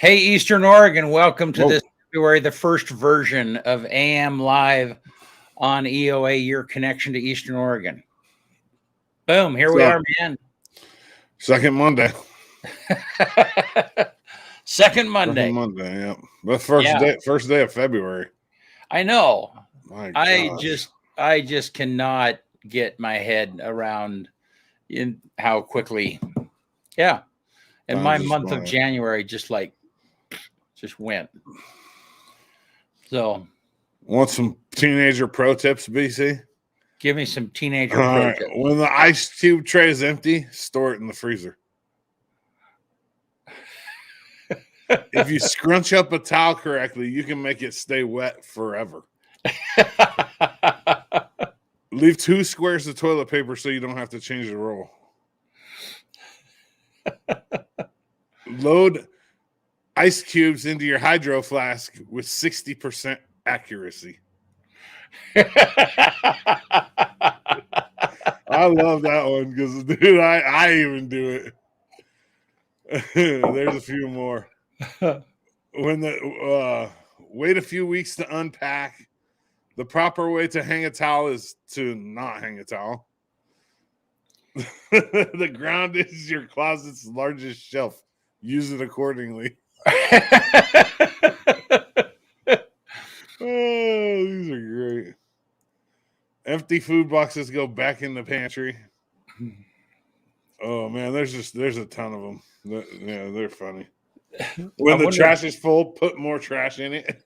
Hey, Eastern Oregon, welcome to Whoa. this February, the first version of AM Live on EOA, your connection to Eastern Oregon. Boom, here we So, are, man. second Monday. Second Second Monday. Monday, yeah. The Yeah, first day of February. I know. My I gosh. just I just cannot get my head around in how quickly. Yeah. And Time's my just month of going. January just went. So Want some teenager pro tips, BC? give me some teenager All pro right. tips. When the ice cube tray is empty, store it in the freezer. If you scrunch up a towel correctly, you can make it stay wet forever. Leave 2 squares of toilet paper so you don't have to change the roll. Load ice cubes into your hydro flask with 60% accuracy. I love that one because, dude, I even do it. There's a few more. When wait a few weeks to unpack. The proper way to hang a towel is to not hang a towel. The ground is your closet's largest shelf. Use it accordingly. Oh, these are great. Empty food boxes go back in the pantry. Oh man, there's a ton of them. Yeah, they're funny. When the trash is full, put more trash in it.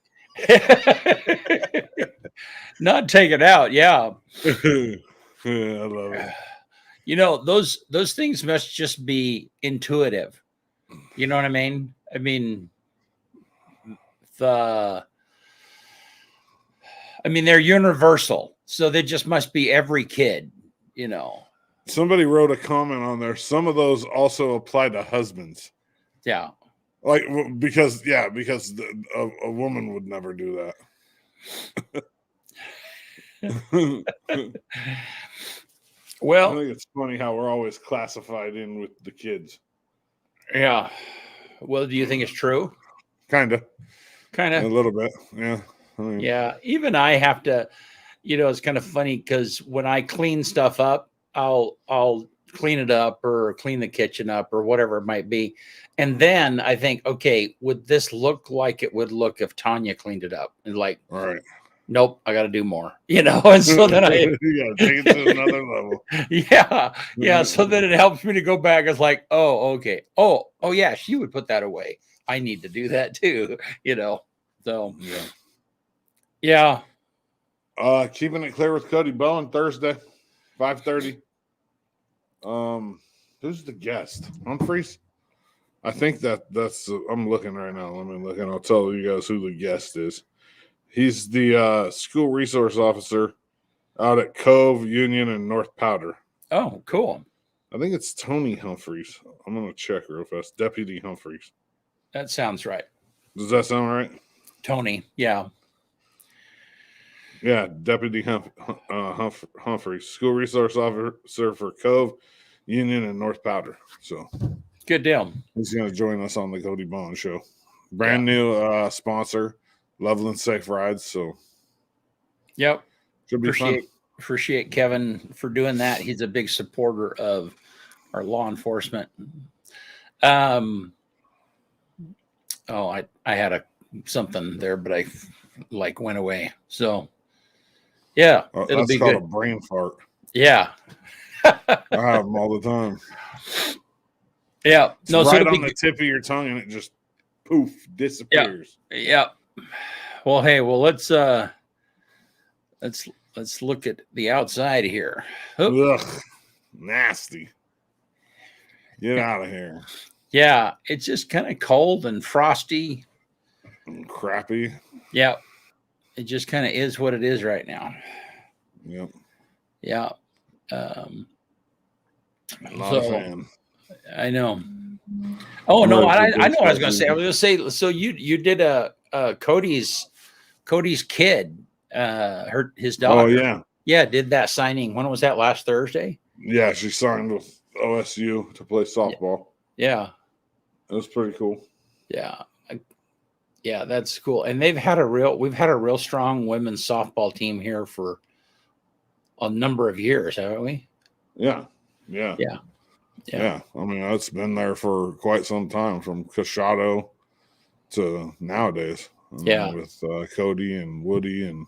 Not take it out, yeah. I love it. You know, those things must just be intuitive. You know what I mean? I mean, they're universal. So they just must be every kid, you know. Somebody wrote a comment on there. Some of those also apply to husbands. Yeah. Like because a woman would never do that. Well, I think it's funny how we're always classified in with the kids. yeah. Well, do you think it's true? Kind of. Kind A of. little bit. Yeah. I mean, Yeah. Even I have to, it's kind of funny because when I clean stuff up, I'll clean it up or clean the kitchen up or whatever it might be. And then I think, okay, would this look like it would look if Tanya cleaned it up? And like, all right. Nope, I got to do more, and so then take it to another level. Yeah. So then it helps me to go back. It's like, oh, okay. Oh, yeah, she would put that away. I need to do that too, So, yeah. Keeping it clear with Cody Bowen Thursday, 5:30. Who's the guest? Humphreys? I think that's. I'm looking right now. Let me look, and I'll tell you guys who the guest is. He's the school resource officer out at Cove, Union, and North Powder. Oh, cool. I think it's Tony Humphreys. I'm going to check real fast. Deputy Humphreys. That sounds right. Does that sound right? Tony, yeah. Yeah, Deputy Humphreys, school resource officer for Cove, Union, and North Powder. So good deal. He's going to join us on the Cody Bowen Show. Brand new sponsor, Loveland Safe Rides. So, yep, should be fun. Appreciate Kevin for doing that. He's a big supporter of our law enforcement. I had something there, but I went away. So, yeah, it'll be called a brain fart. Yeah, I have them all the time. Yeah, it's right on the tip of your tongue, and it just poof disappears. Yeah. Well, hey, let's look at the outside here. Ugh, nasty. Get out of here. Yeah, it's just kind of cold and frosty and crappy. Yeah, it just kind of is what it is right now. Yep. Yeah. Not a fan. I know. Oh no, I know what I was going to say. I was going to say. So you did a Cody's kid, his daughter. Oh yeah, did that signing. When was that? Last Thursday. Yeah, she signed with OSU to play softball. Yeah, it was pretty cool. Yeah, Yeah, that's cool. And we've had a real strong women's softball team here for a number of years, haven't we? Yeah. Yeah. I mean, it's been there for quite some time, from Cachado to nowadays. I mean, with Cody and Woody and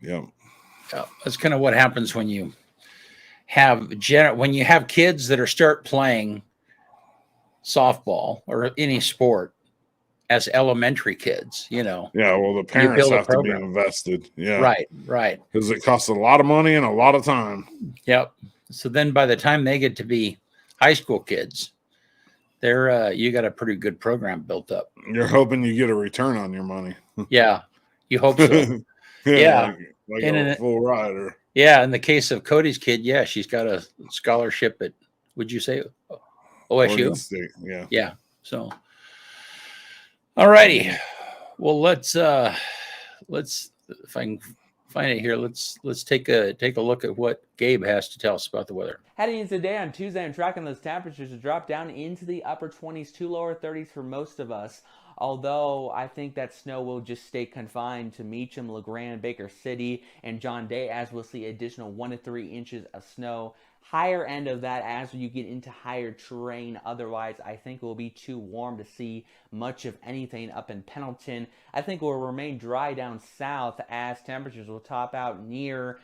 Yeah, that's kind of what happens when you have kids that start playing softball or any sport as elementary kids. Yeah, well, the parents have to be invested. Yeah, right. Because it costs a lot of money and a lot of time. Yep. So then, by the time they get to be high school kids, you got a pretty good program built up. You're hoping you get a return on your money. Yeah, you hope so. Yeah. Like a full rider. Yeah, in the case of Cody's kid, she's got a scholarship at, would you say, OSU? State, yeah. Yeah. So, all righty. Well, let's if I can find it here, let's take a look at what Gabe has to tell us about the weather. Heading into today on Tuesday, I'm tracking those temperatures to drop down into the upper 20s to lower 30s for most of us. Although I think that snow will just stay confined to Meacham, LeGrand, Baker City, and John Day, as we'll see additional 1 to 3 inches of snow. Higher end of that as you get into higher terrain. Otherwise, I think it will be too warm to see much of anything up in Pendleton. I think it will remain dry down south as temperatures will top out near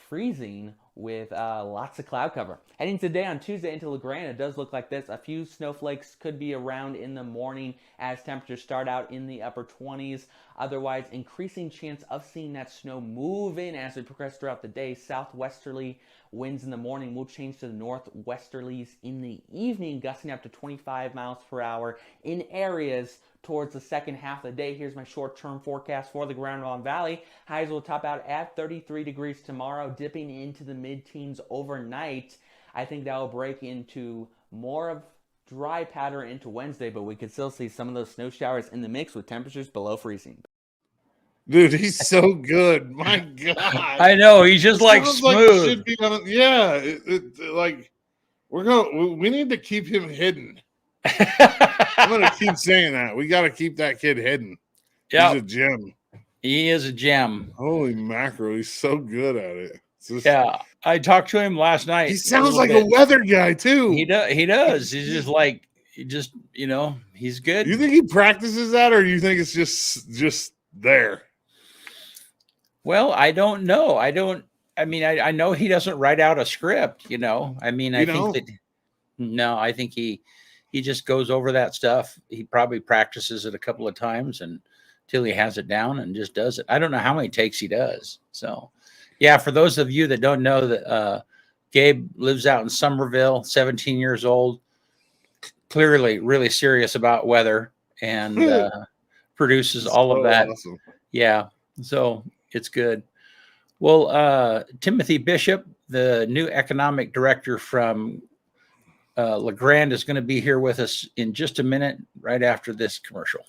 freezing with lots of cloud cover. Heading today on Tuesday into LeGrand, it does look like this. A few snowflakes could be around in the morning as temperatures start out in the upper 20s. Otherwise, increasing chance of seeing that snow move in as we progress throughout the day. Southwesterly winds in the morning will change to the northwesterlies in the evening, gusting up to 25 miles per hour in areas towards the second half of the day. Here's my short-term forecast for the Grand Ronde Valley. Highs will top out at 33 degrees tomorrow, dipping into the mid-teens overnight. I think that will break into more of dry pattern into Wednesday, but we could still see some of those snow showers in the mix with temperatures below freezing. Dude, he's so good. My God. I know. He's just like smooth. We need to keep him hidden. I'm going to keep saying that. We got to keep that kid hidden. Yeah. He's a gem. He is a gem. Holy mackerel. He's so good at it. I talked to him last night. He sounds like a weather guy, too. He does. He's just like, he's good. You think he practices that, or do you think it's just there? Well, I don't know. I know he doesn't write out a script, I think he just goes over that stuff. He probably practices it a couple of times until he has it down and just does it. I don't know how many takes he does. So, yeah, for those of you that don't know, that Gabe lives out in Somerville, 17 years old, clearly really serious about weather, and produces all of that. Awesome. Yeah, so it's good. Well, Timothy Bishop, the new economic director from LeGrand, is going to be here with us in just a minute, right after this commercial.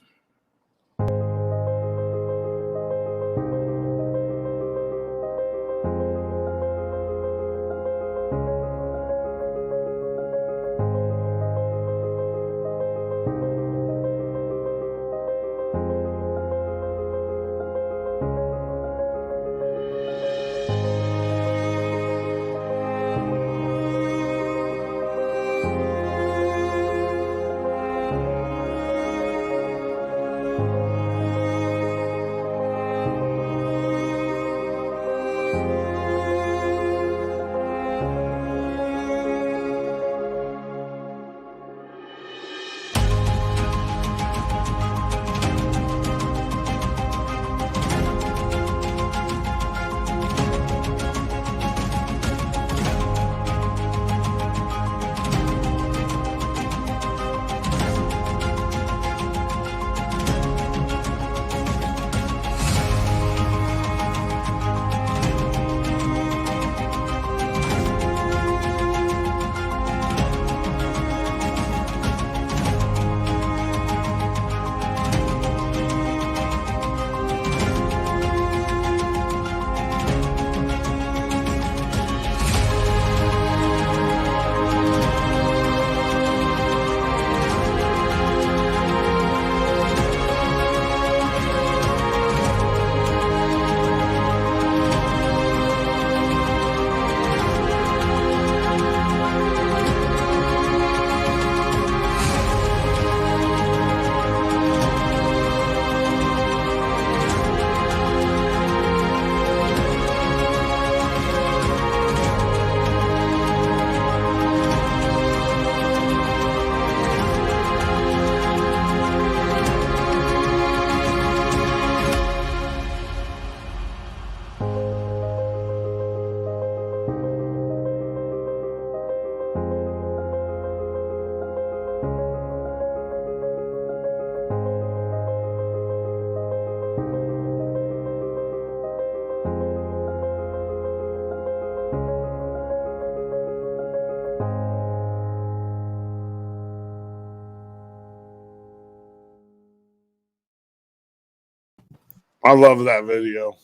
I love that video.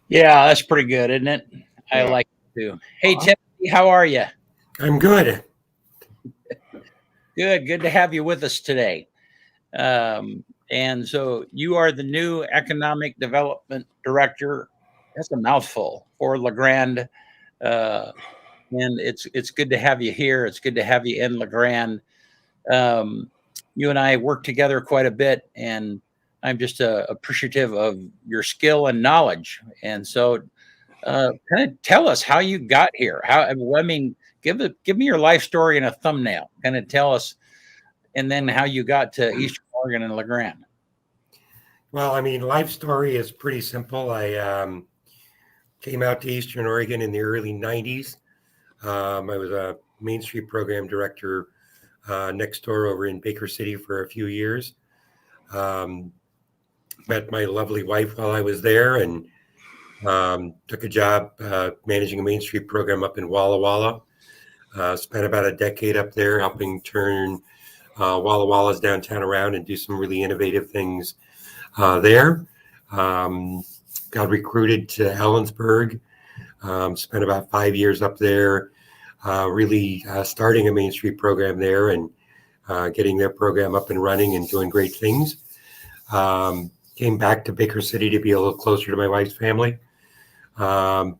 Yeah, that's pretty good, isn't it? I Yeah. like it too. Hey, Timothy, how are you? I'm good. Good to have you with us today. And so you are the new economic development director. That's a mouthful for LeGrand. And it's good to have you here. It's good to have you in LeGrand. You and I work together quite a bit, and I'm just appreciative of your skill and knowledge. And so, kind of tell us how you got here. I mean, give me your life story in a thumbnail. Kind of tell us, and then how you got to Eastern Oregon and LeGrand. Well, I mean, life story is pretty simple. I came out to Eastern Oregon in the early 90s. I was a Main Street program director next door over in Baker City for a few years. Met my lovely wife while I was there, and took a job managing a Main Street program up in Walla Walla. Spent about a decade up there helping turn Walla Walla's downtown around and do some really innovative things there. Got recruited to Ellensburg. Spent about 5 years up there, really starting a Main Street program there and getting their program up and running and doing great things. Came back to Baker City to be a little closer to my wife's family, and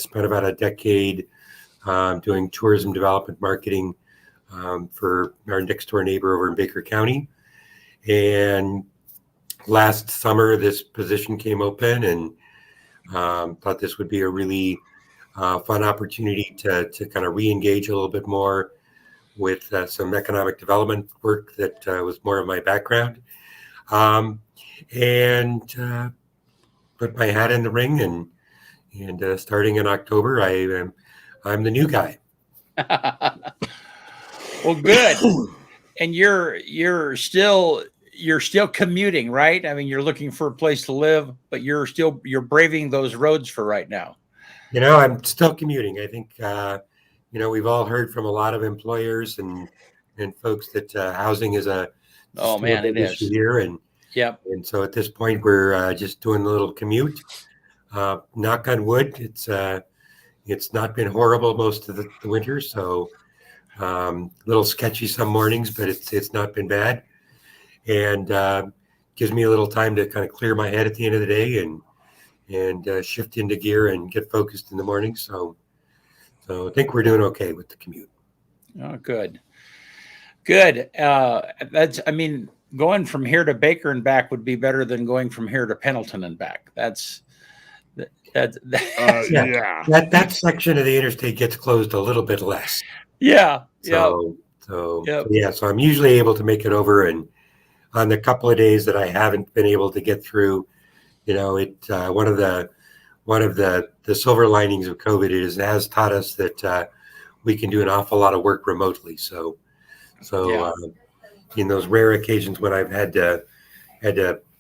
spent about a decade doing tourism development marketing for our next door neighbor over in Baker County. And last summer, this position came open, and thought this would be a really fun opportunity to kind of re-engage a little bit more with some economic development work that was more of my background. And put my hat in the ring, and starting in October, I'm the new guy. Well, good. And you're still commuting, right? I mean, you're looking for a place to live, but you're braving those roads for right now. I'm still commuting. I think we've all heard from a lot of employers and folks that housing is a it issue is here, and yep. And so at this point, we're just doing a little commute. Knock on wood, it's not been horrible most of the winter, so a little sketchy some mornings, but it's not been bad, and gives me a little time to kind of clear my head at the end of the day and shift into gear and get focused in the morning. So I think we're doing okay with the commute. Oh, good. Going from here to Baker and back would be better than going from here to Pendleton and back. That's yeah. That section of the interstate gets closed a little bit less. Yeah. So I'm usually able to make it over, and on the couple of days that I haven't been able to get through, one of the silver linings of COVID has taught us that we can do an awful lot of work remotely. So in those rare occasions when I've had to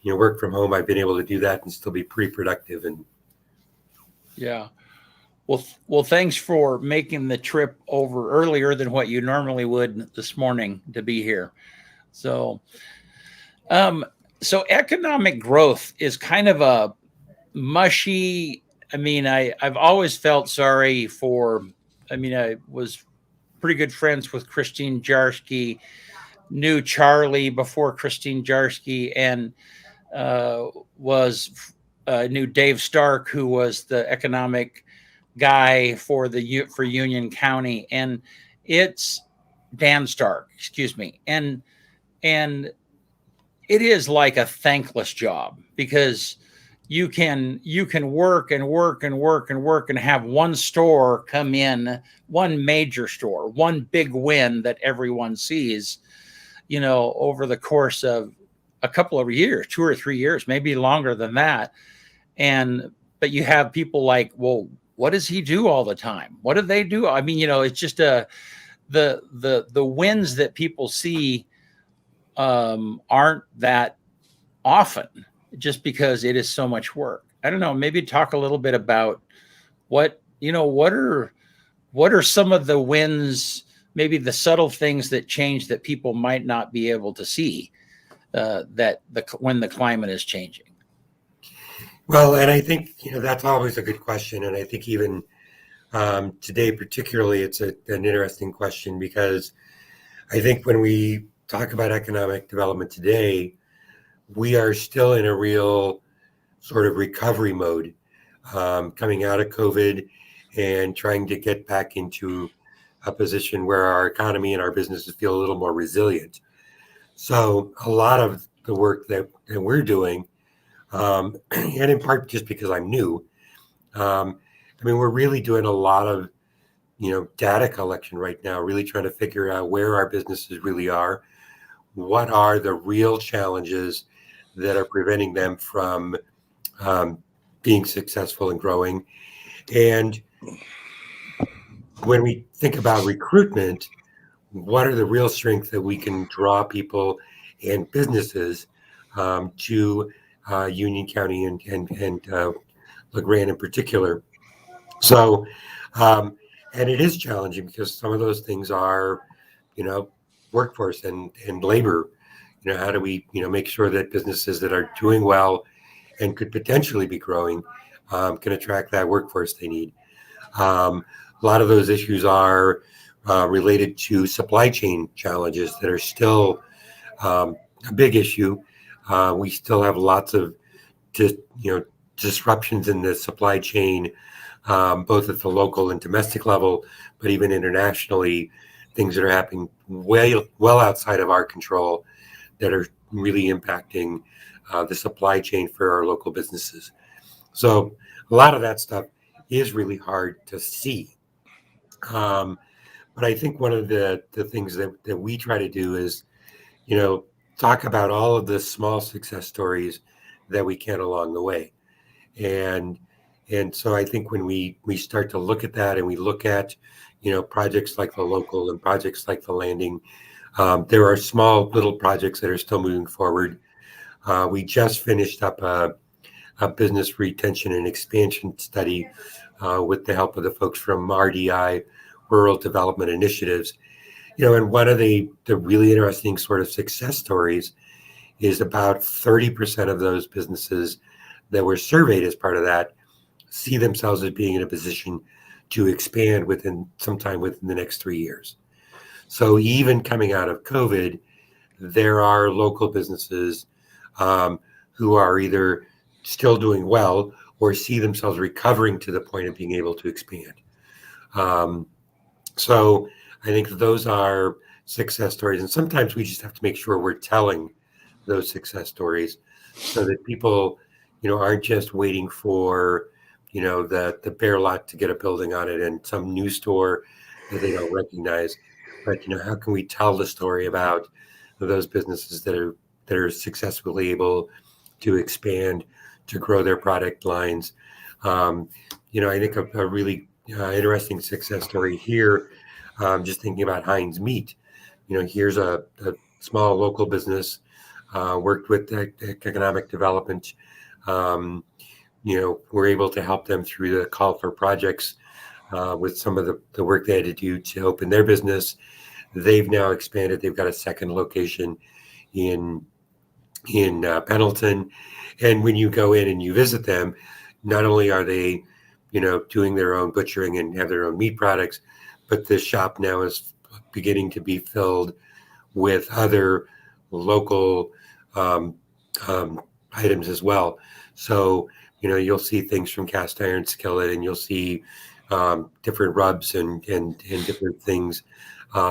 work from home, I've been able to do that and still be pretty productive. And yeah, well, thanks for making the trip over earlier than what you normally would this morning to be here. So economic growth is kind of a mushy. I mean, I've always felt sorry for. I mean, I was pretty good friends with Christine Jarsky. Knew Charlie before Christine Jarsky, and knew Dave Stark, who was the economic guy for Union County, and it's Dan Stark, excuse me, and it is like a thankless job because you can work and have one store come in, one major store, one big win that everyone sees, over the course of a couple of years, 2 or 3 years, maybe longer than that. But you have people like, well, what does he do all the time? What do they do? I mean, it's just the wins that people see aren't that often, just because it is so much work. I don't know, maybe talk a little bit about what are some of the wins, maybe the subtle things that change that people might not be able to see when the climate is changing. Well, and I think, that's always a good question. And I think even today, particularly, it's an interesting question because I think when we talk about economic development today, we are still in a real sort of recovery mode, coming out of COVID and trying to get back into a position where our economy and our businesses feel a little more resilient. So a lot of the work that we're doing, and in part just because I'm new, we're really doing a lot of data collection right now, really trying to figure out where our businesses really are, what are the real challenges that are preventing them from being successful and growing. And when we think about recruitment, what are the real strengths that we can draw people and businesses to Union County and LeGrand in particular. So, and it is challenging because some of those things are, workforce and labor. How do we, make sure that businesses that are doing well and could potentially be growing can attract that workforce they need. A lot of those issues are related to supply chain challenges that are still a big issue. We still have lots of disruptions in the supply chain, both at the local and domestic level, but even internationally, things that are happening well outside of our control that are really impacting the supply chain for our local businesses. So a lot of that stuff is really hard to see. But I think one of the things that we try to do is, talk about all of the small success stories that we can along the way. And so I think when we start to look at that and we look at, projects like the local and projects like the landing, there are small little projects that are still moving forward. We just finished up a business retention and expansion study with the help of the folks from RDI, Rural Development Initiatives. And one of the really interesting sort of success stories is about 30% of those businesses that were surveyed as part of that see themselves as being in a position to expand sometime within the next 3 years. So even coming out of COVID, there are local businesses who are either still doing well or see themselves recovering to the point of being able to expand. So I think those are success stories. And sometimes we just have to make sure we're telling those success stories so that people, aren't just waiting for, the bare lot to get a building on it and some new store that they don't recognize. But, how can we tell the story about those businesses that are successfully able to expand, to grow their product lines? I think a really interesting success story here, just thinking about Heinz Meat. Here's a small local business, worked with economic development. We're able to help them through the call for projects with some of the work they had to do to open their business. They've now expanded. They've got a second location in Pendleton. And when you go in and you visit them, not only are they, doing their own butchering and have their own meat products, but the shop now is beginning to be filled with other local items as well. So, you'll see things from cast iron skillet, and you'll see different rubs and different things,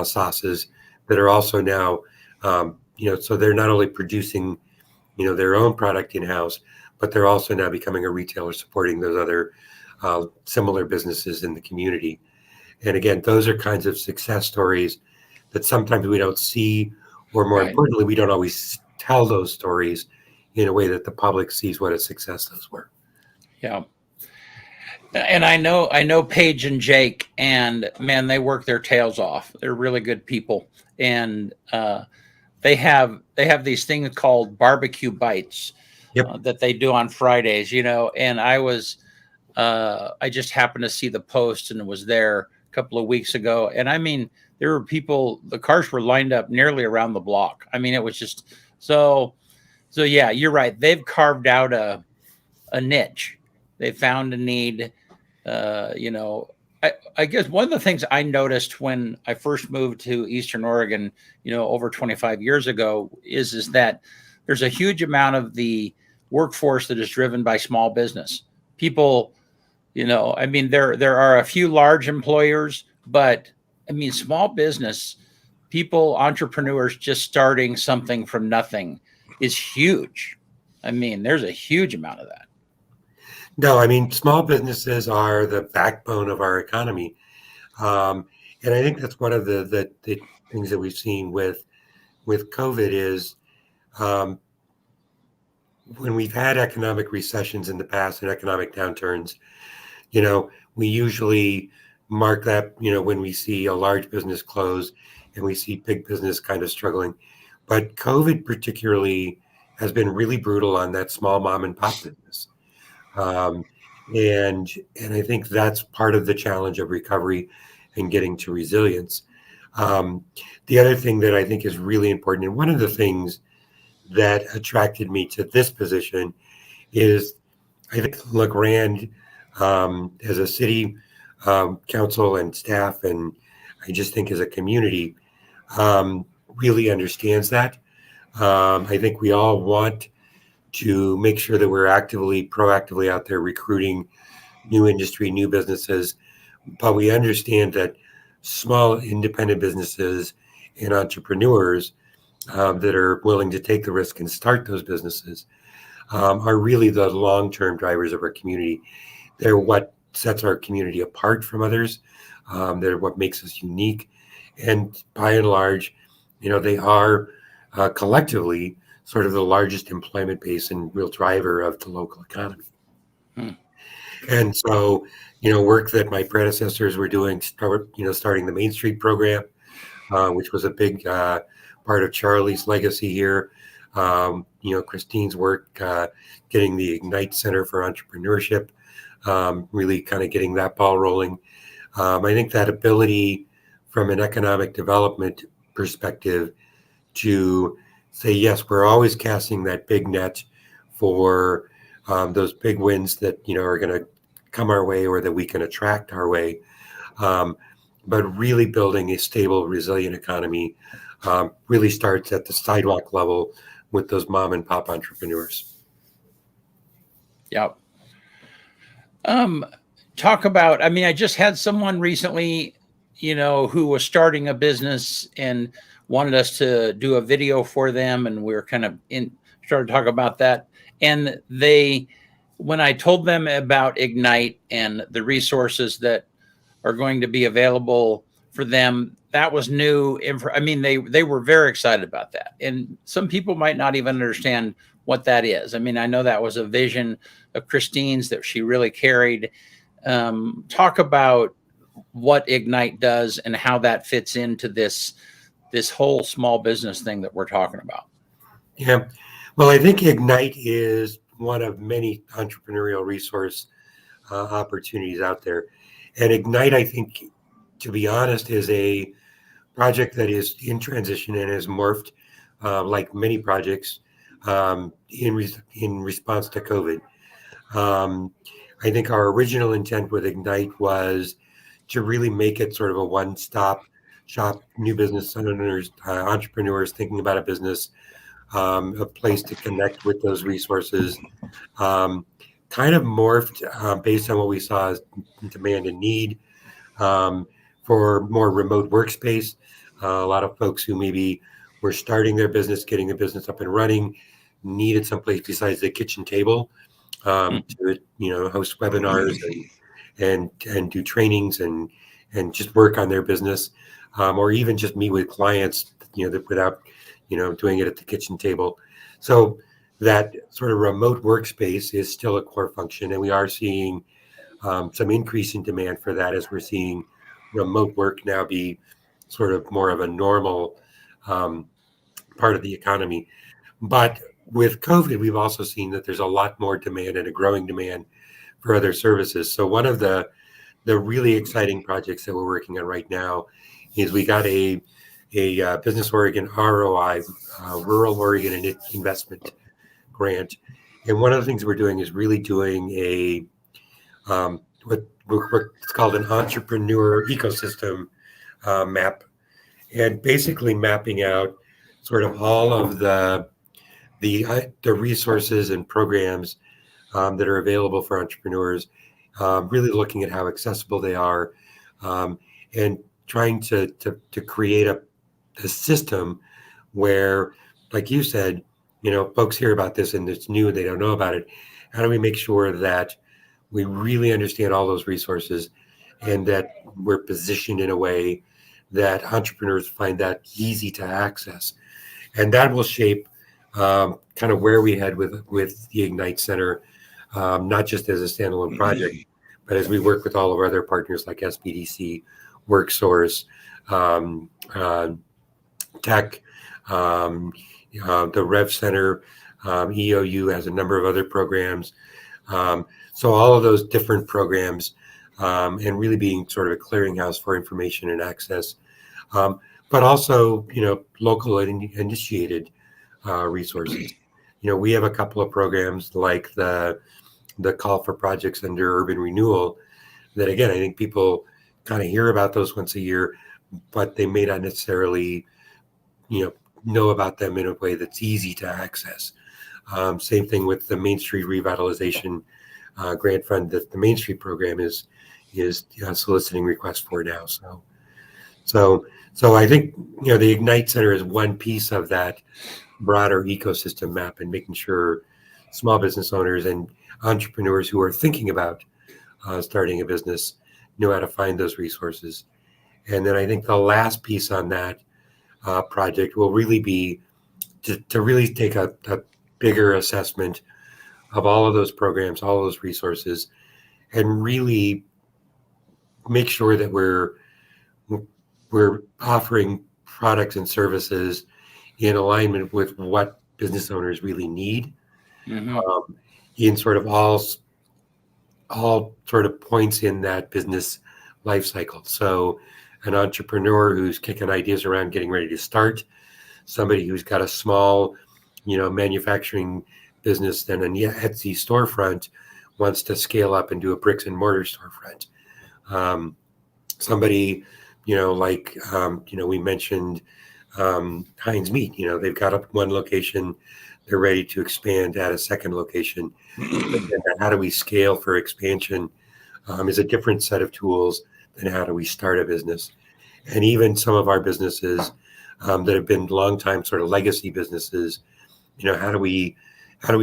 sauces that are also now, so they're not only producing, their own product in-house, but they're also now becoming a retailer supporting those other similar businesses in the community. And again, those are kinds of success stories that sometimes we don't see, or more importantly, we don't always tell those stories in a way that the public sees what a success those were. Yeah. And I know Paige and Jake, and man, they work their tails off. They're really good people. And they have these things called barbecue bites. Yep. That they do on Fridays, and I just happened to see the post and was there a couple of weeks ago. And there were people, the cars were lined up nearly around the block. It was just so yeah, you're right. They've carved out a niche. They found a need. You know, I guess one of the things I noticed when I first moved to Eastern Oregon, you know, over 25 years ago, is that there's a huge amount of the workforce that is driven by small business people. You know, I mean, there are a few large employers, but I mean, small business people, entrepreneurs just starting something from nothing is huge. I mean, there's a huge amount of that. No, I mean, small businesses are the backbone of our economy. Um, and I think that's one of the things that we've seen with COVID is um, when we've had economic recessions in the past and economic downturns, you know, we usually mark that, you know, when we see a large business close and we see big business kind of struggling. But COVID particularly has been really brutal on that small mom and pop business. Um, and I think that's part of the challenge of recovery and getting to resilience. Um, the other thing that I think is really important, and one of the things that attracted me to this position is I think LeGrand, as a city council and staff, and I just think as a community, really understands that. I think we all want to make sure that we're proactively out there recruiting new industry, new businesses, but we understand that small independent businesses and entrepreneurs that are willing to take the risk and start those businesses are really the long-term drivers of our community. They're what sets our community apart from others. They're what makes us unique. And by and large, you know, they are collectively sort of the largest employment base and real driver of the local economy. Hmm. And so, you know, work that my predecessors were doing, starting the Main Street program, which was a big part of Charlie's legacy here. You know, Christine's work, getting the Ignite Center for Entrepreneurship, really kind of getting that ball rolling. I think that ability from an economic development perspective to say, yes, we're always casting that big net for those big wins that, you know, are going to come our way or that we can attract our way. But really building a stable, resilient economy really starts at the sidewalk level with those mom and pop entrepreneurs. Yep. Talk about, I mean, I just had someone recently, you know, who was starting a business and wanted us to do a video for them. And we were kind of started to talk about that. And when I told them about Ignite and the resources that are going to be available for them, that was new. I mean, they were very excited about that. And some people might not even understand what that is. I mean, I know that was a vision of Christine's that she really carried. Talk about what Ignite does and how that fits into this whole small business thing that we're talking about. Yeah. Well, I think Ignite is one of many entrepreneurial resource opportunities out there. And Ignite, I think, to be honest, is a project that is in transition and has morphed like many projects in response to COVID. I think our original intent with Ignite was to really make it sort of a one-stop shop, new business owners, entrepreneurs thinking about a business, a place to connect with those resources, kind of morphed based on what we saw as demand and need for more remote workspace. A lot of folks who maybe were starting their business, getting the business up and running, needed someplace besides the kitchen table to, you know, host webinars and do trainings and just work on their business, or even just meet with clients, you know, that without, you know, doing it at the kitchen table. So that sort of remote workspace is still a core function, and we are seeing some increase in demand for that as we're seeing remote work now be sort of more of a normal part of the economy. But with COVID, we've also seen that there's a lot more demand and a growing demand for other services. So one of the really exciting projects that we're working on right now is we got a Business Oregon ROI, Rural Oregon Investment Grant. And one of the things we're doing is really doing a what's called an entrepreneur ecosystem map, and basically mapping out sort of all of the resources and programs that are available for entrepreneurs, really looking at how accessible they are, and trying to create a system where, like you said, folks hear about this and it's new and they don't know about it. How do we make sure that we really understand all those resources and that we're positioned in a way that entrepreneurs find that easy to access? And that will shape kind of where we head with the Ignite Center, not just as a standalone project, but as we work with all of our other partners like SBDC, WorkSource, Tech, the Rev Center, EOU has a number of other programs. So all of those different programs, and really being sort of a clearinghouse for information and access, but also, local and initiated resources. We have a couple of programs like the call for projects under urban renewal that, again, I think people kind of hear about those once a year, but they may not necessarily, know about them in a way that's easy to access. Same thing with the Main Street Revitalization grant fund that the Main Street program is soliciting requests for now. So I think, the Ignite Center is one piece of that broader ecosystem map, and making sure small business owners and entrepreneurs who are thinking about starting a business know how to find those resources. And then I think the last piece on that project will really be to really take a bigger assessment of all of those programs, all of those resources, and really make sure that we're offering products and services in alignment with what business owners really need, in sort of all sort of points in that business life cycle. So an entrepreneur who's kicking ideas around, getting ready to start, somebody who's got a small, manufacturing business and an Etsy storefront wants to scale up and do a bricks and mortar storefront. Somebody, like, we mentioned Heinz Meat, they've got one location, they're ready to expand at a second location. And how do we scale for expansion is a different set of tools than how do we start a business. And even some of our businesses that have been longtime sort of legacy businesses, how do we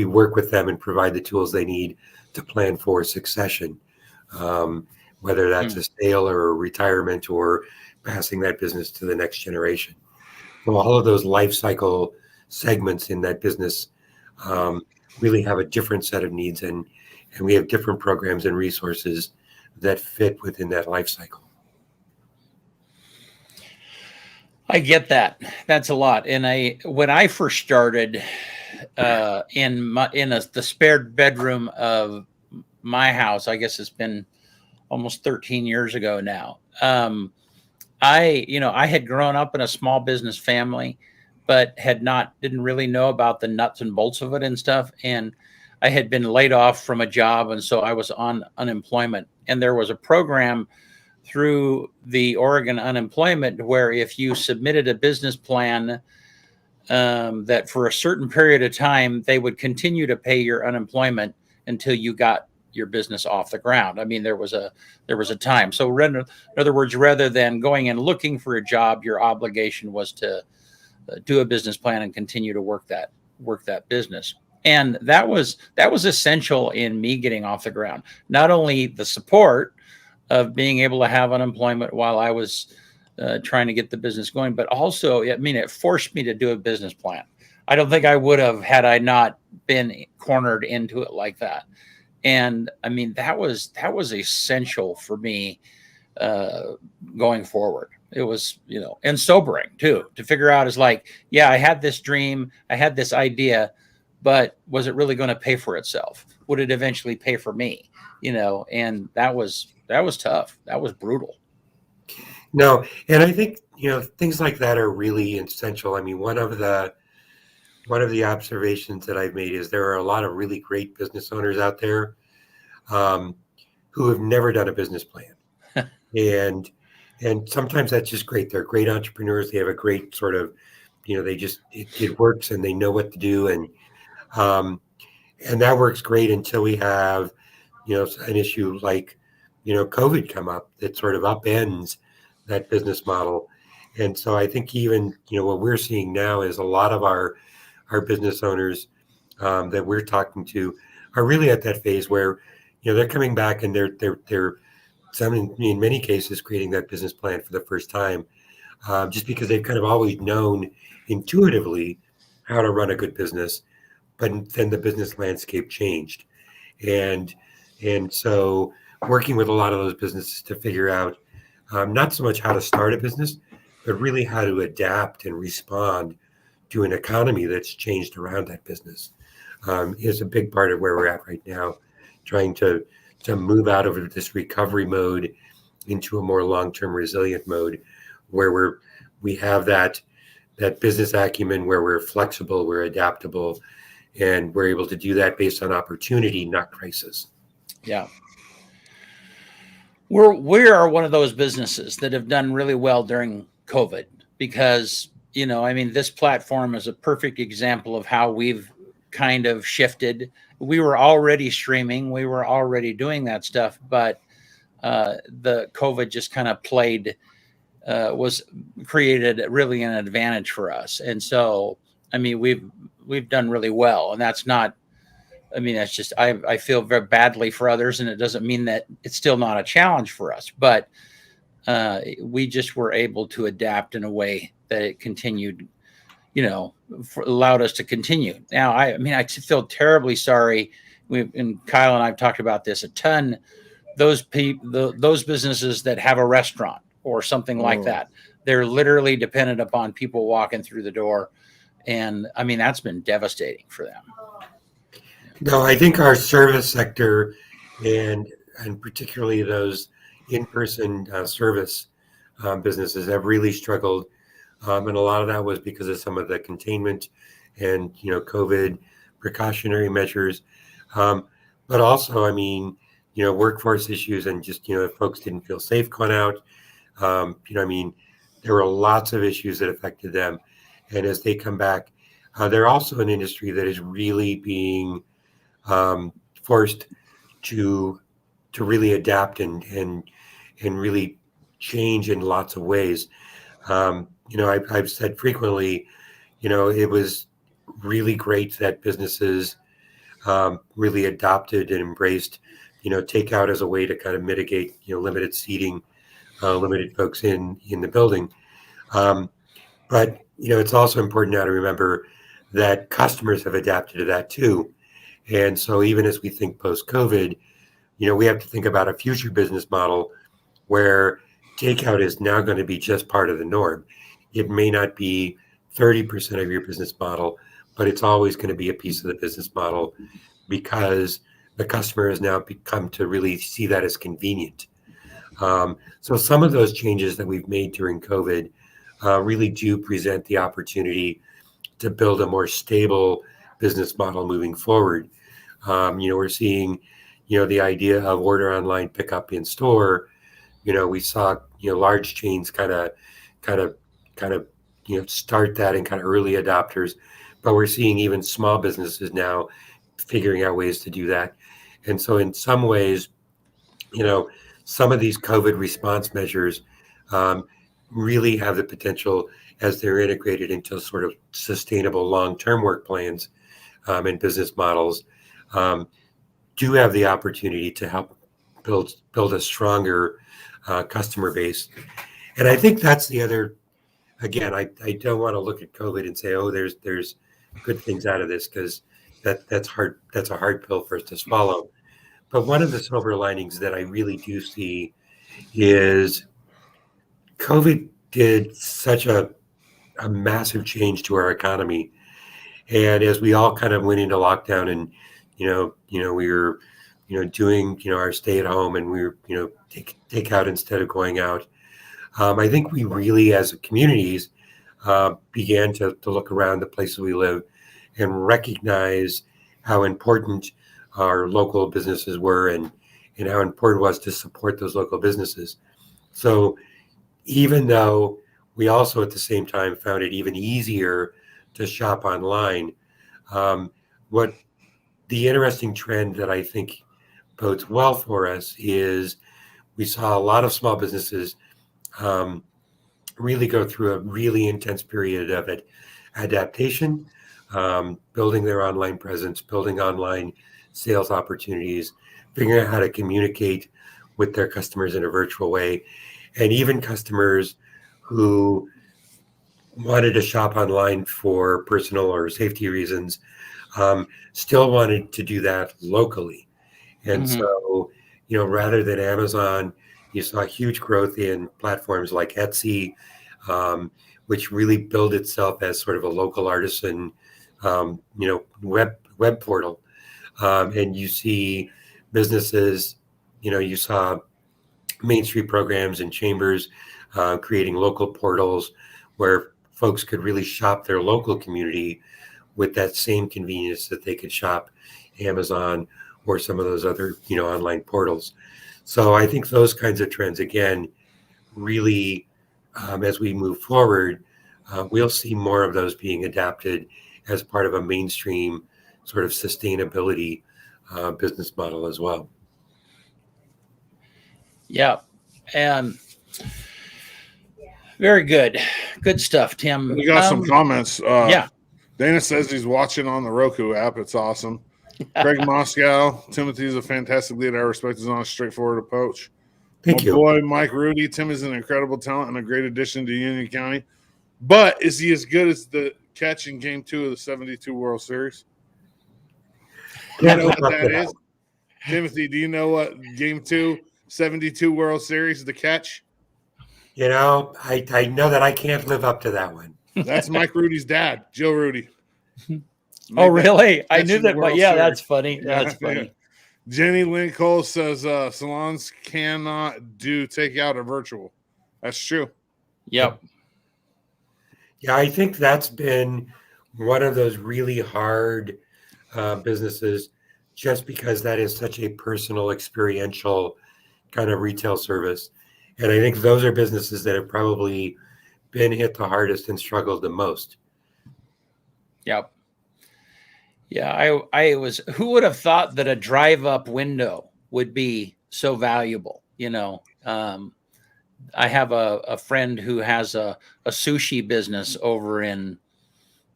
work with them and provide the tools they need to plan for succession, whether that's a sale or a retirement or passing that business to the next generation. So all of those life cycle segments in that business really have a different set of needs, and we have different programs and resources that fit within that life cycle. I get that. That's a lot. And when I first started in the spare bedroom of my house, I guess it's been almost 13 years ago now. I had grown up in a small business family, but didn't really know about the nuts and bolts of it and stuff. And I had been laid off from a job, and so I was on unemployment. And there was a program through the Oregon unemployment where if you submitted a business plan, that for a certain period of time, they would continue to pay your unemployment until you got your business off the ground. I mean, there was a time. So in other words, rather than going and looking for a job, your obligation was to do a business plan and continue to work that business. And that was essential in me getting off the ground. Not only the support of being able to have unemployment while I was trying to get the business going, but also, it forced me to do a business plan. I don't think I would have had I not been cornered into it like that. And that was essential for me going forward. It was, and sobering too, to figure out is like, yeah, I had this dream, I had this idea, but was it really going to pay for itself? Would it eventually pay for me? And that was tough. That was brutal. No, and I think, things like that are really essential. One of the one of the observations that I've made is there are a lot of really great business owners out there um, who have never done a business plan. and and sometimes that's just great. They're great entrepreneurs. They have a great sort of, they just it works and they know what to do, um, and that works great until we have an issue like COVID come up that sort of upends that business model. And so I think even what we're seeing now is a lot of our business owners that we're talking to are really at that phase where they're coming back and they're some in many cases creating that business plan for the first time, just because they've kind of always known intuitively how to run a good business, but then the business landscape changed, and so working with a lot of those businesses to figure out not so much how to start a business, but really how to adapt and respond to an economy that's changed around that business is a big part of where we're at right now, trying to move out of this recovery mode into a more long-term resilient mode where we have that business acumen, where we're flexible, we're adaptable, and we're able to do that based on opportunity, not crisis. Yeah. We are one of those businesses that have done really well during COVID because, this platform is a perfect example of how we've kind of shifted. We were already streaming. We were already doing that stuff, but the COVID just kind of was created really an advantage for us. And so, we've done really well, and that's not, that's just, I feel very badly for others, and it doesn't mean that it's still not a challenge for us, but we just were able to adapt in a way that it continued, allowed us to continue. Now, I feel terribly sorry. And Kyle and I've talked about this a ton. Those businesses that have a restaurant or something like that, they're literally dependent upon people walking through the door. And that's been devastating for them. No, I think our service sector and particularly those in-person service businesses have really struggled. And a lot of that was because of some of the containment and, COVID precautionary measures. But also, workforce issues and just, folks didn't feel safe going out. There were lots of issues that affected them. And as they come back, they're also an industry that is really being forced to really adapt and really change in lots of ways. I've said frequently, it was really great that businesses really adopted and embraced, takeout as a way to kind of mitigate, limited seating, limited folks in the building. But, it's also important now to remember that customers have adapted to that too. And so even as we think post-COVID, we have to think about a future business model where takeout is now going to be just part of the norm. It may not be 30% of your business model, but it's always going to be a piece of the business model because the customer has now become to really see that as convenient. So some of those changes that we've made during COVID really do present the opportunity to build a more stable business model moving forward. We're seeing, the idea of order online, pick up in store. We saw, large chains kind of, start that and kind of early adopters, but we're seeing even small businesses now figuring out ways to do that. And so in some ways, some of these COVID response measures really have the potential, as they're integrated into sort of sustainable long-term work plans and business models, do have the opportunity to help build a stronger customer base. And I think that's the other, again, I don't want to look at COVID and say, oh, there's good things out of this, because that's hard. That's a hard pill for us to swallow. But one of the silver linings that I really do see is COVID did such a massive change to our economy. And as we all kind of went into lockdown and, we were, doing, our stay at home, and we were, take out instead of going out. I think we really, as communities, began to look around the places we live and recognize how important our local businesses were, and how important it was to support those local businesses. So even though we also at the same time found it even easier to shop online, what the interesting trend that I think bodes well for us is we saw a lot of small businesses really go through a really intense period of adaptation, building their online presence, building online sales opportunities, figuring out how to communicate with their customers in a virtual way. And even customers who wanted to shop online for personal or safety reasons still wanted to do that locally. And so, rather than Amazon, you saw huge growth in platforms like Etsy, which really built itself as sort of a local artisan, web portal. And you see businesses, you saw Main Street programs and chambers creating local portals where folks could really shop their local community with that same convenience that they could shop Amazon or some of those other, online portals. So I think those kinds of trends, again, really, as we move forward, we'll see more of those being adapted as part of a mainstream sort of sustainability business model as well. Yeah. And very good. Good stuff, Tim. We got some comments. Yeah. Dana says he's watching on the Roku app. It's awesome. Craig Moscow, Timothy's a fantastic leader. I respect his honest, straightforward approach. Thank you. Boy, Mike Rudy. Tim is an incredible talent and a great addition to Union County. But is he as good as the catch in Game 2 of the 72 World Series? Do you know what that is? Timothy, do you know what Game 2, 72 World Series, the catch? I know that I can't live up to that one. That's Mike Rudy's dad, Joe Rudy. Oh, really? I knew in the that, but World yeah, Series. that's funny. That's funny. Jenny Lynn Cole says salons cannot do takeout or virtual. That's true. Yep. Yeah, I think that's been one of those really hard businesses, just because that is such a personal, experiential kind of retail service. And I think those are businesses that have probably been hit the hardest and struggled the most. Yep. Yeah, I was. Who would have thought that a drive-up window would be so valuable? I have a friend who has a sushi business over in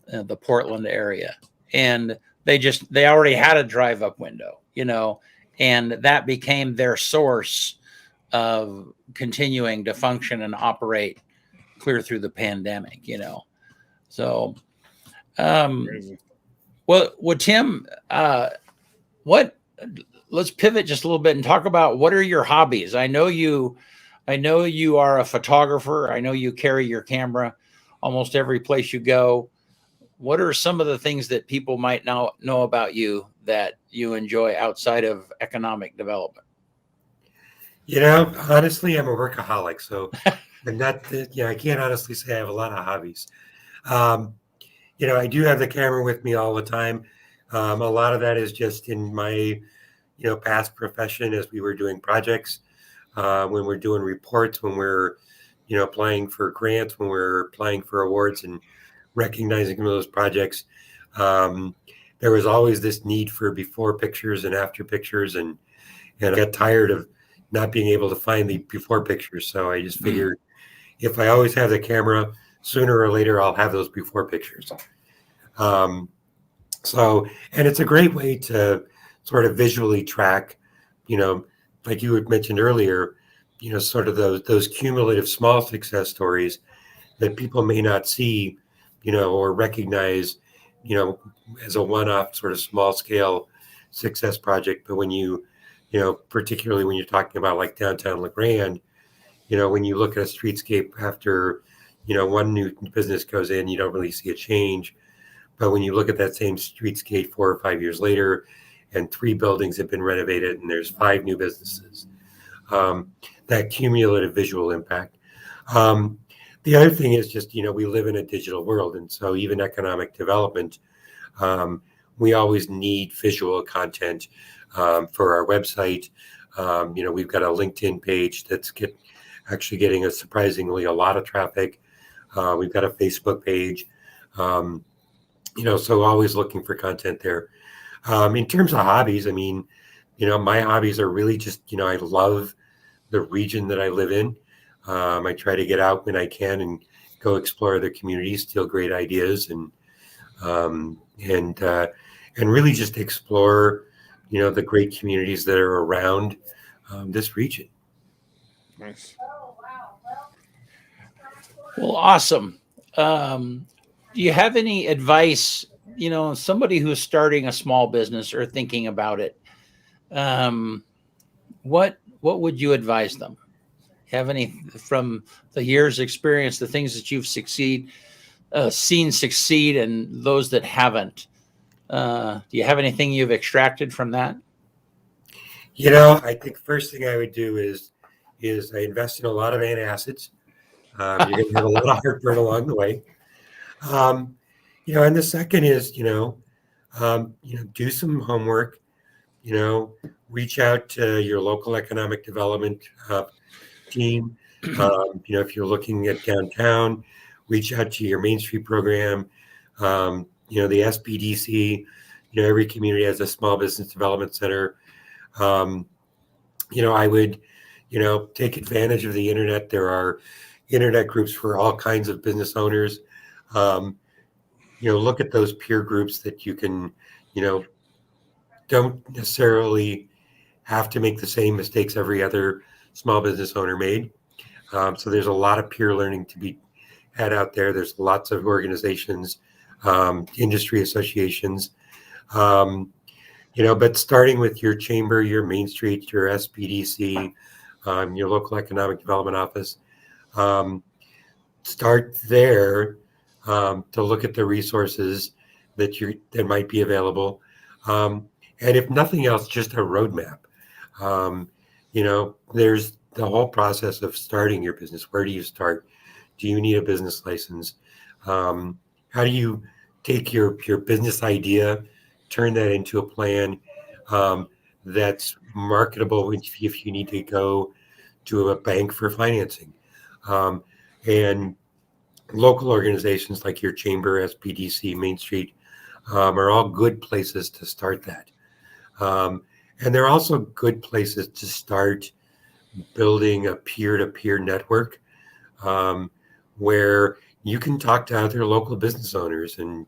the Portland area, and they already had a drive-up window, and that became their source of continuing to function and operate clear through the pandemic. So. Crazy. Well, Tim, let's pivot just a little bit and talk about what are your hobbies. I know you are a photographer. I know you carry your camera almost every place you go. What are some of the things that people might not know about you that you enjoy outside of economic development? Honestly, I'm a workaholic, so I can't honestly say I have a lot of hobbies. I do have the camera with me all the time. A lot of that is just in my, past profession as we were doing projects, when we're doing reports, when we're, applying for grants, when we're applying for awards and recognizing those projects. There was always this need for before pictures and after pictures, and I got tired of not being able to find the before pictures. So I just figured if I always have the camera, sooner or later, I'll have those before pictures. And it's a great way to sort of visually track, like you had mentioned earlier, sort of those cumulative small success stories that people may not see, or recognize, as a one-off sort of small scale success project. But when particularly when you're talking about like downtown LeGrand, when you look at a streetscape after one new business goes in, you don't really see a change. But when you look at that same streetscape 4 or 5 years later, and 3 buildings have been renovated and there's 5 new businesses, that cumulative visual impact. The other thing is just, we live in a digital world. And so even economic development We always need visual content for our website. We've got a LinkedIn page that's actually getting a surprisingly a lot of traffic. We've got a Facebook page. So always looking for content there. In terms of hobbies, I mean, my hobbies are really just, I love the region that I live in. I try to get out when I can and go explore other communities, steal great ideas, and really just explore, the great communities that are around this region. Nice. Well, awesome. Do you have any advice, somebody who's starting a small business or thinking about it? What would you advise them? Have any from the years experience, the things that you've seen succeed, and those that haven't? Do you have anything you've extracted from that? I think first thing I would do is I invest in a lot of antacids. You're going to have a lot of heartburn along the way. And the second is, do some homework, reach out to your local economic development team. If you're looking at downtown, reach out to your Main Street program. The SBDC, every community has a small business development center. I would, take advantage of the internet. There are internet groups for all kinds of business owners. Look at those peer groups that you can, don't necessarily have to make the same mistakes every other small business owner made. So there's a lot of peer learning to be had out there. There's lots of organizations, industry associations, but starting with your chamber, your Main Street, your SBDC, your local economic development office, start there to look at the resources that might be available. And if nothing else, just a roadmap. There's the whole process of starting your business. Where do you start? Do you need a business license? How do you take your business idea, turn that into a plan that's marketable if you need to go to a bank for financing? And local organizations like your chamber, SPDC, Main Street are all good places to start that. And they're also good places to start building a peer-to-peer network where you can talk to other local business owners and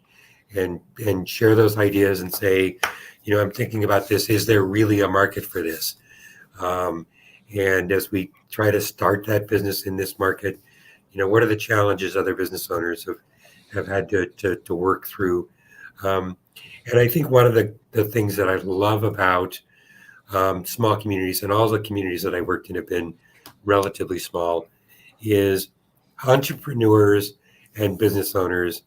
share those ideas and say, I'm thinking about this. Is there really a market for this? And as we try to start that business in this market, what are the challenges other business owners have had to work through? And I think one of the things that I love about small communities, and all the communities that I worked in have been relatively small, is entrepreneurs and business owners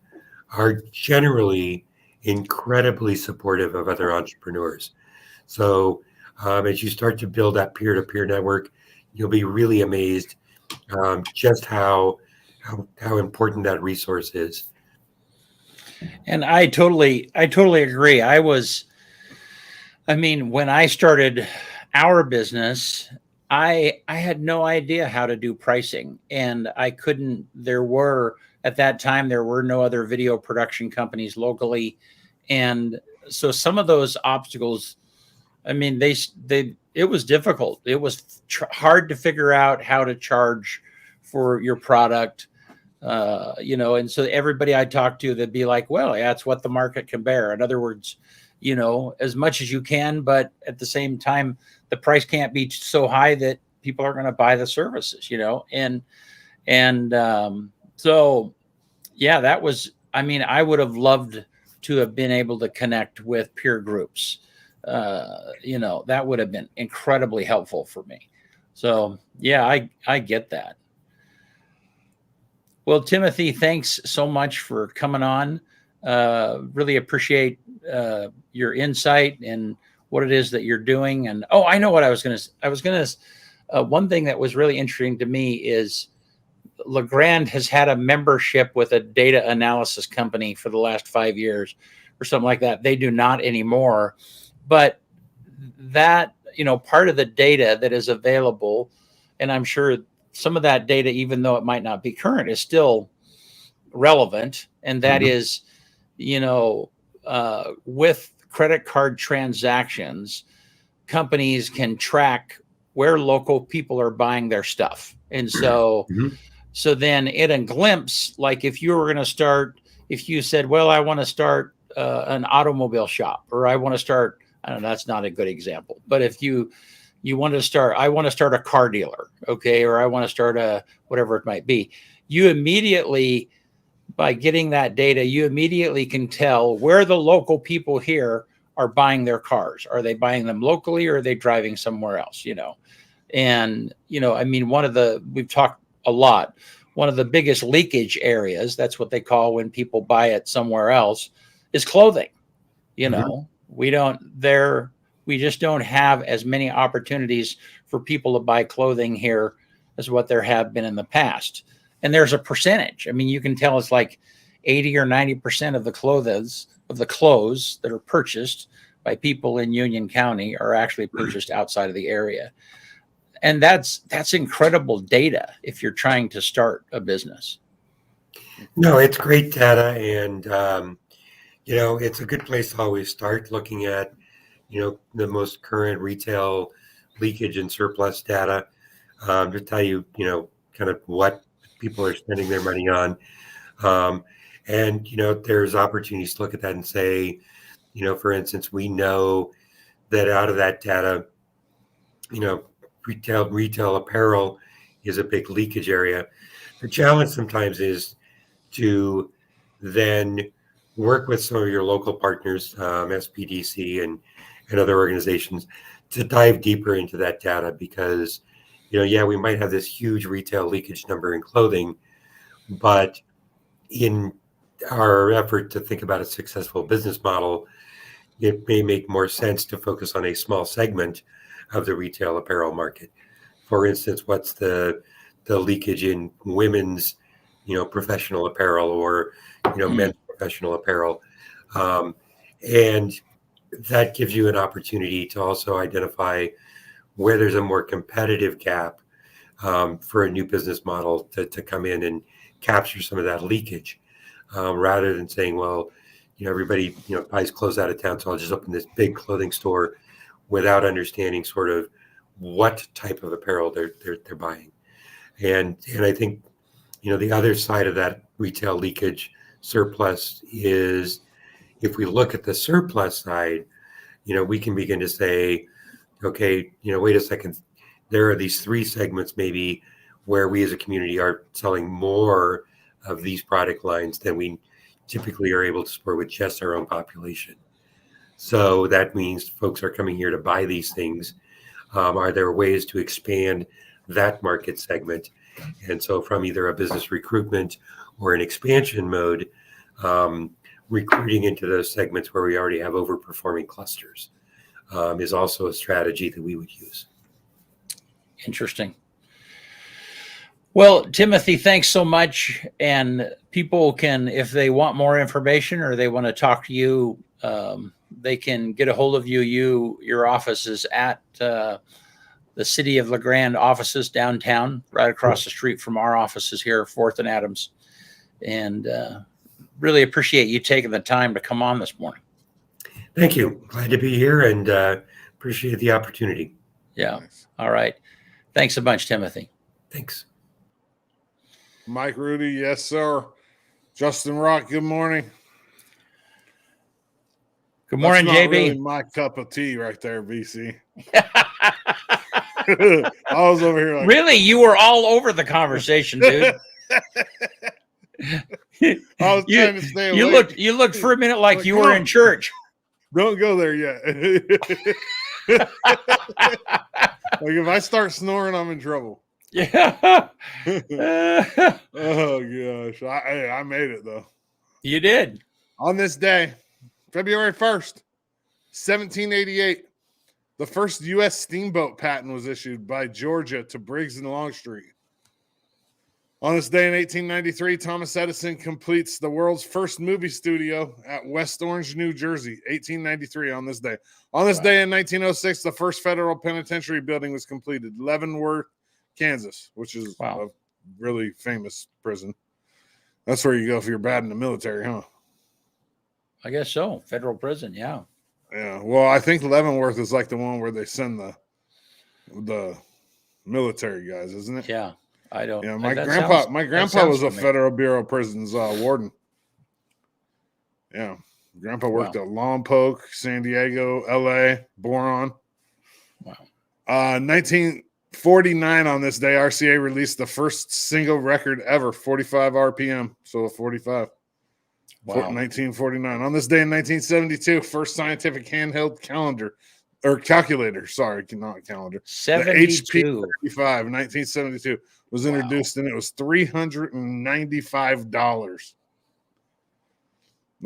are generally incredibly supportive of other entrepreneurs. So as you start to build that peer-to-peer network, you'll be really amazed just how important that resource is. And I totally agree. When I started our business, I had no idea how to do pricing, and at that time, there were no other video production companies locally. And so some of those obstacles, it was difficult. It was hard to figure out how to charge for your product. And so everybody I talked to, they'd be like, well, yeah, it's what the market can bear. In other words, as much as you can, but at the same time, the price can't be so high that people are going to buy the services, so yeah, that was, I would have loved to have been able to connect with peer groups. That would have been incredibly helpful for me. So yeah, I get that. Well, Timothy, thanks so much for coming on. Really appreciate your insight and what it is that you're doing. And I know what I was going to. One thing that was really interesting to me is LeGrand has had a membership with a data analysis company for the last 5 years. or something like that. They do not anymore. But that, part of the data that is available, and I'm sure some of that data, even though it might not be current, is still relevant. And that is, with credit card transactions, companies can track where local people are buying their stuff. And so, so then in a glimpse, like if you were going to start, if you said, well, I want to start an automobile shop, or I want to start, I don't know, that's not a good example, but if you want to start, I want to start a car dealer, okay, or I want to start a whatever it might be, you immediately, by getting that data, you immediately can tell where the local people here are buying their cars. Are they buying them locally, or are they driving somewhere else? And I mean, we've talked a lot. One of the biggest leakage areas, that's what they call when people buy it somewhere else, is clothing. We just don't have as many opportunities for people to buy clothing here as what there have been in the past. And there's a percentage. I mean, you can tell it's like 80 or 90% of the clothes that are purchased by people in Union County are actually purchased outside of the area. And that's incredible data if you're trying to start a business. No, it's great data, and it's a good place to always start looking at, the most current retail leakage and surplus data to tell you, kind of what people are spending their money on. And there's opportunities to look at that and say, for instance, we know that out of that data, retail apparel is a big leakage area. The challenge sometimes is to then work with some of your local partners, SPDC and other organizations, to dive deeper into that data, because we might have this huge retail leakage number in clothing, but in our effort to think about a successful business model, it may make more sense to focus on a small segment of the retail apparel market. For instance, what's the leakage in women's, professional apparel, or, men's professional apparel. And that gives you an opportunity to also identify where there's a more competitive gap for a new business model to come in and capture some of that leakage, rather than saying, well, everybody, buys clothes out of town, so I'll just open this big clothing store without understanding sort of what type of apparel they're buying. And I think, the other side of that retail leakage surplus is, if we look at the surplus side, we can begin to say, okay, wait a second, there are these three segments maybe where we as a community are selling more of these product lines than we typically are able to support with just our own population. So that means folks are coming here to buy these things. Are there ways to expand that market segment? And so from either a business recruitment or an expansion mode, recruiting into those segments where we already have overperforming clusters is also a strategy that we would use. Interesting. Well, Timothy, thanks so much. And people can, if they want more information or they want to talk to you, they can get a hold of you. Your office is at the City of LeGrand offices downtown, right across the street from our offices here, 4th and Adams. And really appreciate you taking the time to come on this morning. Thank you. Glad to be here, and appreciate the opportunity. Yeah. All right. Thanks a bunch, Timothy. Thanks. Mike Rudy, yes, sir. Justin Rock, good morning. Good morning, That's not JB. Really my cup of tea right there, BC. I was over here like, really? You were all over the conversation, dude. I was trying to stay away. You looked for a minute like you were in church. Don't go there yet. Like if I start snoring, I'm in trouble. Yeah. Oh gosh, I made it though. You did. On this day, February 1st, 1788, the first U.S. steamboat patent was issued by Georgia to Briggs and Longstreet. On this day in 1893, Thomas Edison completes the world's first movie studio at West Orange, New Jersey. 1893 on this day. On this day in 1906, the first federal penitentiary building was completed. Leavenworth, Kansas, which is a really famous prison. That's where you go if you're bad in the military, huh? I guess so. Federal prison, yeah. Yeah. Well, I think Leavenworth is like the one where they send the military guys, isn't it? Yeah. I don't. Yeah, my grandpa was a Federal Bureau of Prisons warden. Yeah, grandpa worked at Lompoc, San Diego, L.A., Boron. Wow. 1949 on this day, RCA released the first single record ever, 45 RPM, so a 45. Wow. 1949. On this day in 1972, first scientific handheld calculator. Sorry, not calendar. 72. The HP 35, 1972 was introduced, and it was $395.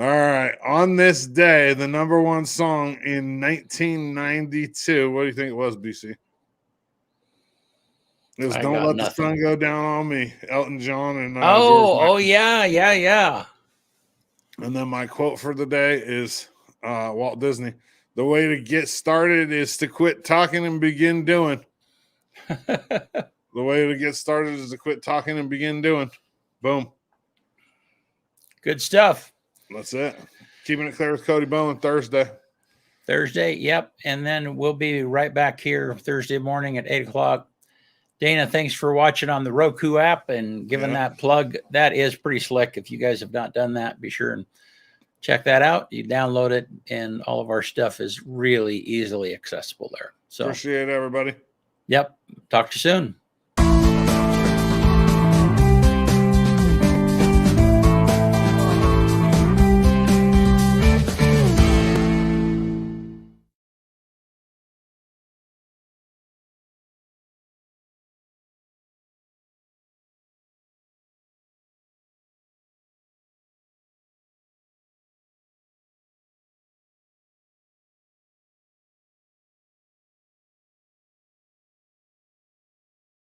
All right. On this day, the number one song in 1992. What do you think it was, BC? It was "Don't Let the Sun Go Down on Me," Elton John and yeah. And then my quote for the day is Walt Disney. The way to get started is to quit talking and begin doing. The way to get started is to quit talking and begin doing. Boom. Good stuff. That's it. Keeping it clear with Cody Bowen Thursday. Yep. And then we'll be right back here Thursday morning at 8 o'clock. Dana, thanks for watching on the Roku app and giving that plug. That is pretty slick. If you guys have not done that, be sure and check that out. You download it, and all of our stuff is really easily accessible there. So appreciate it, everybody. Yep. Talk to you soon.